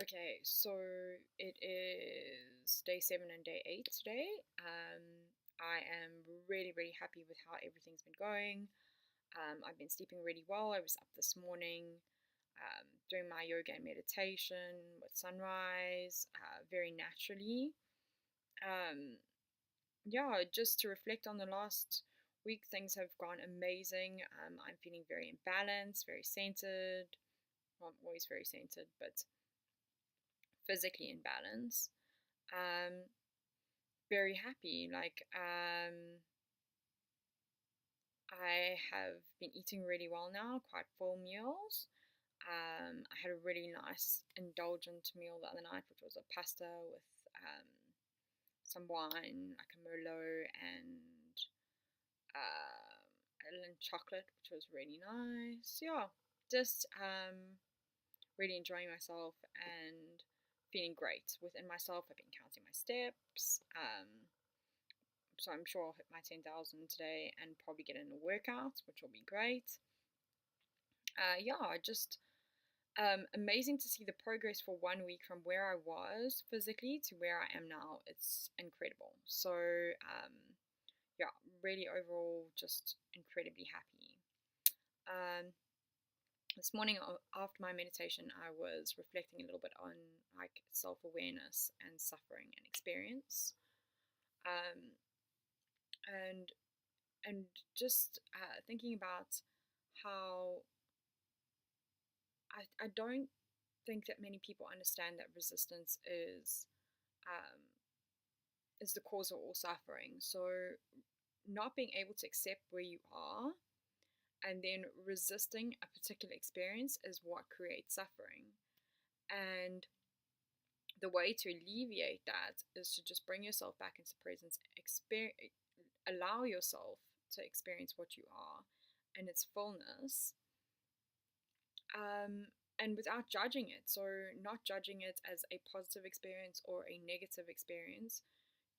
Okay, so it is day 7 and day 8 today. I am really, really happy with how everything's been going. I've been sleeping really well. I was up this morning doing my yoga and meditation with sunrise very naturally. Um, yeah, just to reflect on the last week, things have gone amazing. I'm feeling very in balance, very centered. Well, I'm always very centered, but physically in balance. Um, Very happy. I have been eating really well now, quite full meals. I had a really nice indulgent meal the other night, which was a pasta with um, some wine, like a Merlot, and a little chocolate, which was really nice. Yeah, just really enjoying myself and feeling great within myself. I've been counting my steps. So I'm sure I'll hit my 10,000 today and probably get in a workout, which will be great. Yeah, just amazing to see the progress for 1 week from where I was physically to where I am now. It's incredible. So, yeah, really overall, just incredibly happy. Um, this morning after my meditation, I was reflecting a little bit on like self awareness and suffering and experience. Um, and and just thinking about how I don't think that many people understand that resistance is the cause of all suffering. So not being able to accept where you are and then resisting a particular experience is what creates suffering. And the way to alleviate that is to just bring yourself back into presence, allow yourself to experience what you are and its fullness, um, and without judging it. So, not judging it as a positive experience or a negative experience,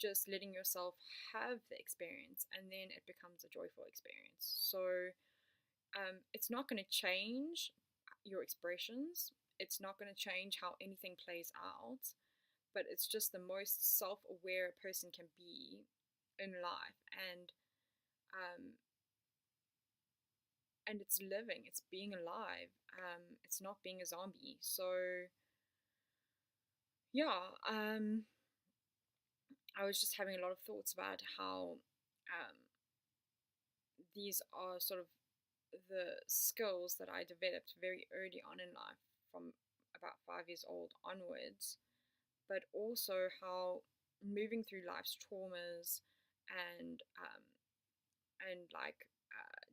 just letting yourself have the experience and then it becomes a joyful experience. So, it's not going to change your expressions, it's not going to change how anything plays out, but it's just the most self aware a person can be in life. Um, and it's living, it's being alive, it's not being a zombie. So, yeah, I was just having a lot of thoughts about how um, these are sort of the skills that I developed very early on in life, from about 5 years old onwards, but also how moving through life's traumas and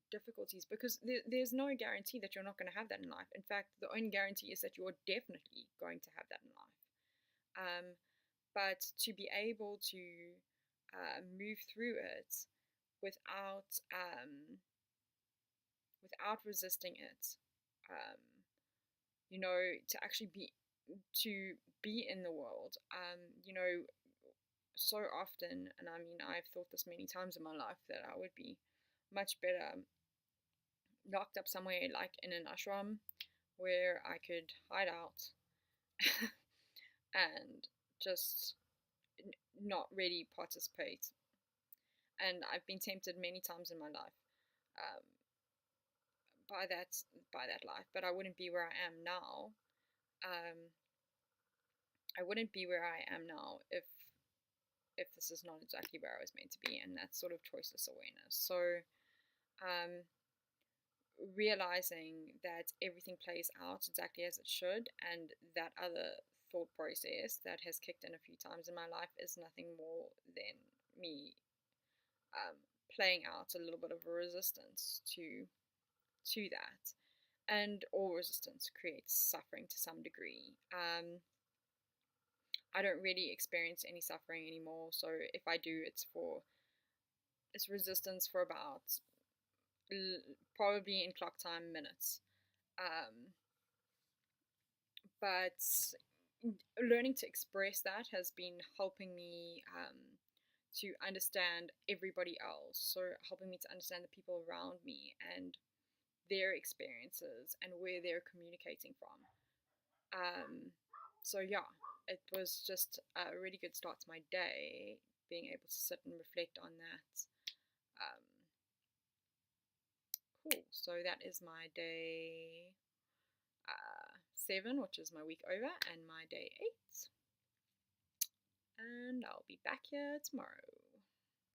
difficulties, because there's no guarantee that you're not going to have that in life. In fact, the only guarantee is that you're definitely going to have that in life. Um, but to be able to move through it without without resisting it, um, to actually be in the world, so often, and I mean, I've thought this many times in my life that I would be much better locked up somewhere like in an ashram where I could hide out and just not really participate. And I've been tempted many times in my life um, by that life, but I wouldn't be where I am now. Um, I wouldn't be where I am now if this is not exactly where I was meant to be, and that's sort of choiceless awareness. So um, realizing that everything plays out exactly as it should, and that other thought process that has kicked in a few times in my life is nothing more than me um, playing out a little bit of a resistance to that. And all resistance creates suffering to some degree. I don't really experience any suffering anymore, so if I do, it's resistance for about probably in clock time minutes. Um, but learning to express that has been helping me to understand everybody else. So helping me to understand the people around me and their experiences and where they're communicating from. Um, So yeah, it was just a really good start to my day, being able to sit and reflect on that. Um, cool. So that is my day 7, which is my week over, and my day 8. And I'll be back here tomorrow.